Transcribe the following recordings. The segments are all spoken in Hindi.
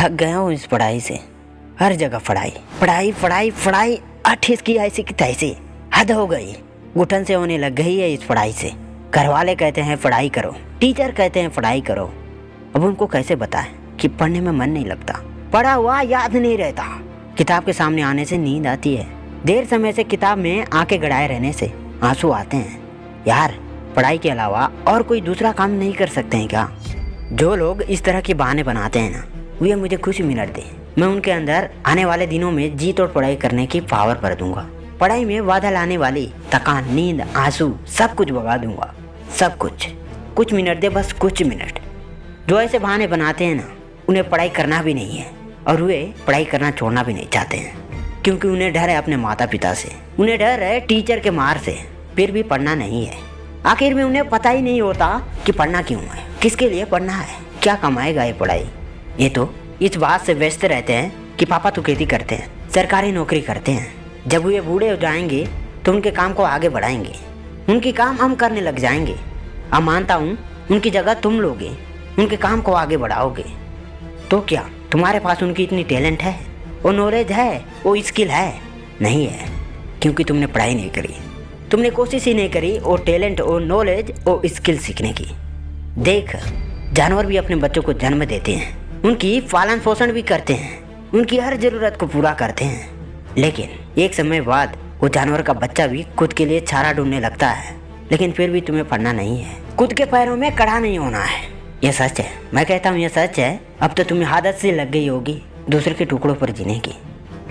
थक गया हूँ इस पढ़ाई से। हर जगह पढ़ाई पढ़ाई पढ़ाई पढ़ाई, 28 की ऐसी की तैसी। हद हो गई, घुटन से होने लग गई है इस पढ़ाई से। घर वाले कहते हैं पढ़ाई करो, टीचर कहते हैं पढ़ाई करो। अब उनको कैसे बताएं कि पढ़ने में मन नहीं लगता, पढ़ा हुआ याद नहीं रहता। किताब के सामने आने से नींद आती है, देर समय से किताब में आंखें गड़ाए रहने से आंसू आते हैं। यार, पढ़ाई के अलावा और कोई दूसरा काम नहीं कर सकते हैं क्या? जो लोग इस तरह के बहाने बनाते हैं ना, वे मुझे कुछ मिनट दें, मैं उनके अंदर आने वाले दिनों में जी तोड़ पढ़ाई करने की पावर भर दूंगा। पढ़ाई में बाधा लाने वाली थकान, नींद, आंसू सब कुछ भगा दूंगा, सब कुछ। कुछ मिनट दे, बस कुछ मिनट। जो ऐसे बहाने बनाते हैं ना, उन्हें पढ़ाई करना भी नहीं है और वे पढ़ाई करना छोड़ना भी नहीं चाहते हैं, क्योंकि उन्हें डर है अपने माता पिता से, उन्हें डर है टीचर के मार से, फिर भी पढ़ना नहीं है। आखिर में उन्हें पता ही नहीं होता कि पढ़ना क्यों है, किसके लिए पढ़ना है, क्या कमाएगा ये पढ़ाई। ये तो इस बात से व्यस्त रहते हैं कि पापा तो खेती करते हैं, सरकारी नौकरी करते हैं। जब वे बूढ़े हो जाएंगे तो उनके काम को आगे बढ़ाएंगे, उनकी काम हम करने लग जाएंगे। अब मानता हूँ उनकी जगह तुम लोगे, उनके काम को आगे बढ़ाओगे। तो क्या तुम्हारे पास उनकी इतनी टैलेंट है, वो नॉलेज है, वो स्किल है? नहीं है, क्योंकि तुमने पढ़ाई नहीं करी, तुमने कोशिश ही नहीं करी वो टैलेंट, वो नॉलेज, वो स्किल सीखने की। देख, जानवर भी अपने बच्चों को जन्म देते हैं, उनकी पालन पोषण भी करते हैं, उनकी हर ज़रूरत को पूरा करते हैं, लेकिन एक समय बाद वो जानवर का बच्चा भी खुद के लिए चारा ढूंढने लगता है। लेकिन फिर भी तुम्हें पढ़ना नहीं है, खुद के पैरों में खड़ा नहीं होना है। यह सच है, मैं कहता हूँ यह सच है। अब तो तुम्हें आदत से लग गई होगी दूसरे के टुकड़ों पर जीने की।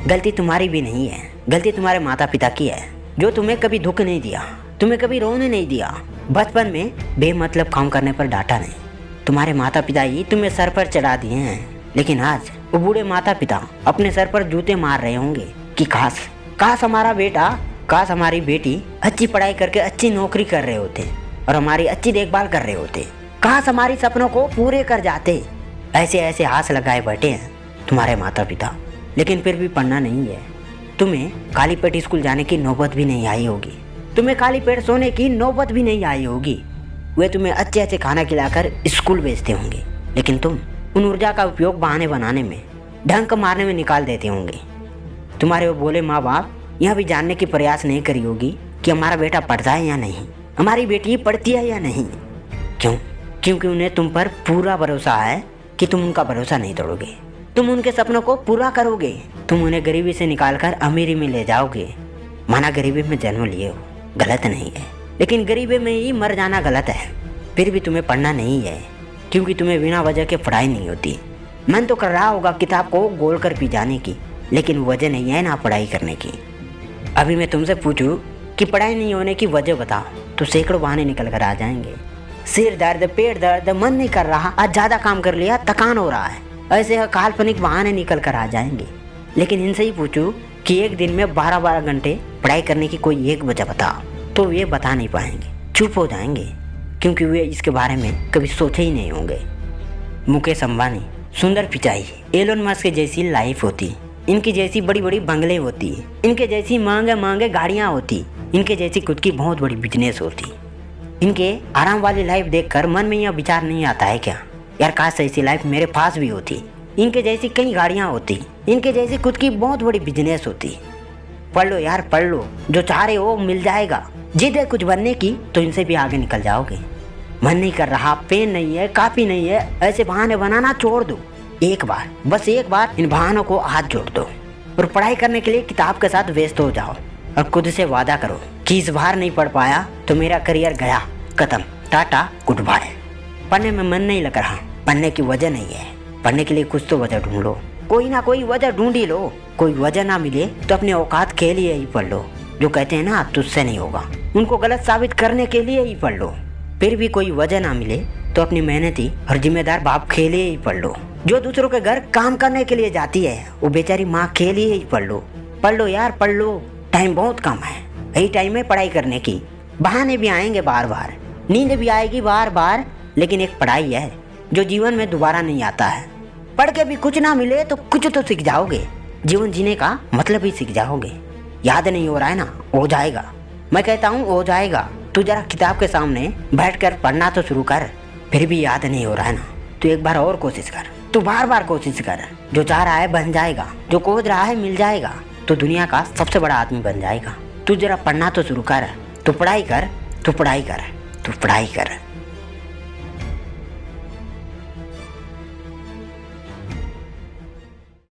गलती तुम्हारी भी नहीं है, गलती तुम्हारे माता पिता की है, जो तुम्हें कभी दुख नहीं दिया, तुम्हें कभी रोने नहीं दिया, बचपन में बेमतलब काम करने पर डांटा नहीं। तुम्हारे माता पिता ही तुम्हें सर पर चढ़ा दिए हैं, लेकिन आज वो बूढ़े माता पिता अपने सर पर जूते मार रहे होंगे कि काश हमारा बेटा, काश हमारी बेटी अच्छी पढ़ाई करके अच्छी नौकरी कर रहे होते और हमारी अच्छी देखभाल कर रहे होते, काश हमारी सपनों को पूरे कर जाते। ऐसे ऐसे हाथ लगाए बैठे हैं तुम्हारे माता पिता, लेकिन फिर भी पढ़ना नहीं है। तुम्हें खाली पेट स्कूल जाने की नौबत भी नहीं आई होगी, तुम्हें खाली पेट सोने की नौबत भी नहीं आई होगी। वे तुम्हें अच्छे अच्छे खाना खिलाकर स्कूल भेजते होंगे, लेकिन तुम उन ऊर्जा का उपयोग बहाने बनाने में, ढंग मारने में निकाल देते होंगे। तुम्हारे वो बोले माँ बाप यह भी जानने की प्रयास नहीं करी होगी कि हमारा बेटा पढ़ता है या नहीं, हमारी बेटी पढ़ती है या नहीं। क्यों? क्योंकि उन्हें तुम पर पूरा भरोसा है कि तुम उनका भरोसा नहीं तोड़ोगे, तुम उनके सपनों को पूरा करोगे, तुम उन्हें गरीबी से निकालकर अमीरी में ले जाओगे। माना गरीबी में जन्म लिए हो, गलत नहीं है, लेकिन गरीबी में ही मर जाना गलत है। फिर भी तुम्हें पढ़ना नहीं है, क्योंकि तुम्हें बिना वजह के पढ़ाई नहीं होती। मन तो कर रहा होगा किताब को गोल कर पी जाने की, लेकिन वजह नहीं है ना पढ़ाई करने की। अभी मैं तुमसे पूछूं कि पढ़ाई नहीं होने की वजह बताओ तो सैकड़ों बहाने निकल कर आ जाएंगे। सिर दर्द, पेट दर्द, मन नहीं कर रहा, आज ज़्यादा काम कर लिया, थकान हो रहा है, ऐसे काल्पनिक बहाने निकल कर आ जाएंगे। लेकिन इनसे ही पूछूं कि एक दिन में 12-12 घंटे पढ़ाई करने की कोई एक वजह बताओ तो वे बता नहीं पाएंगे, चुप हो जाएंगे, क्योंकि वे इसके बारे में कभी सोचे ही नहीं होंगे। मुकेश अंबानी, सुंदर पिचाई, एलोन मस्क जैसी लाइफ होती, इनकी जैसी बड़ी बड़ी बंगले होती, इनके जैसी महंगे महंगे गाड़ियाँ होती, इनके जैसी खुद की बहुत बड़ी बिजनेस होती। इनके आराम वाली लाइफ देखकर मन में यह विचार नहीं आता है क्या, यार काश ऐसी लाइफ मेरे पास भी होती। इनके जैसी कई गाड़ियाँ होती, इनके जैसी खुद की बहुत बड़ी बिजनेस होती। पढ़ लो यार, पढ़ लो, जो चाह रहे हो मिल जाएगा। जिद है कुछ बनने की तो इनसे भी आगे निकल जाओगे। मन नहीं कर रहा, पेन नहीं है, कापी नहीं है, ऐसे बहाने बनाना छोड़ दो। एक बार, बस एक बार इन बहानों को हाथ जोड़ दो और पढ़ाई करने के लिए किताब के साथ व्यस्त हो जाओ और खुद से वादा करो कि इस बार नहीं पढ़ पाया तो मेरा करियर गया, खत्म, टाटा, गुड बाय। पढ़ने में मन नहीं लग रहा, पढ़ने की वजह नहीं है, पढ़ने के लिए कुछ तो वजह ढूंढ लो, कोई ना कोई वजह ढूंढ ही लो। कोई वजह ना मिले तो अपने औकात के लिए ही पढ़ लो। जो कहते हैं ना तुझसे नहीं होगा, उनको गलत साबित करने के लिए ही पढ़ लो। फिर भी कोई वजह ना मिले तो अपनी मेहनती और जिम्मेदार बाप के लिए ही पढ़ लो। जो दूसरों के घर काम करने के लिए जाती है वो बेचारी माँ के लिए ही पढ़ लो। पढ़ लो यार, पढ़ लो, टाइम बहुत कम है, यही टाइम है पढ़ाई करने की। बहाने भी आएंगे बार बार, नींद भी आएगी बार बार, लेकिन एक पढ़ाई है जो जीवन में दोबारा नहीं आता है। पढ़ के भी कुछ ना मिले तो कुछ तो सीख जाओगे, जीवन जीने का मतलब ही सीख जाओगे। याद नहीं हो रहा है ना, हो जाएगा, मैं कहता हूँ हो जाएगा। तू जरा किताब के सामने बैठकर पढ़ना तो शुरू कर, फिर भी याद नहीं हो रहा है ना, तो एक बार और कोशिश कर। तू बार बार कोशिश कर, जो चाह रहा है बन जाएगा, जो खोज रहा है मिल जाएगा, तो दुनिया का सबसे बड़ा आदमी बन जाएगा। तू जरा पढ़ना तो शुरू कर, तू पढ़ाई कर, तू पढ़ाई कर, तू पढ़ाई कर।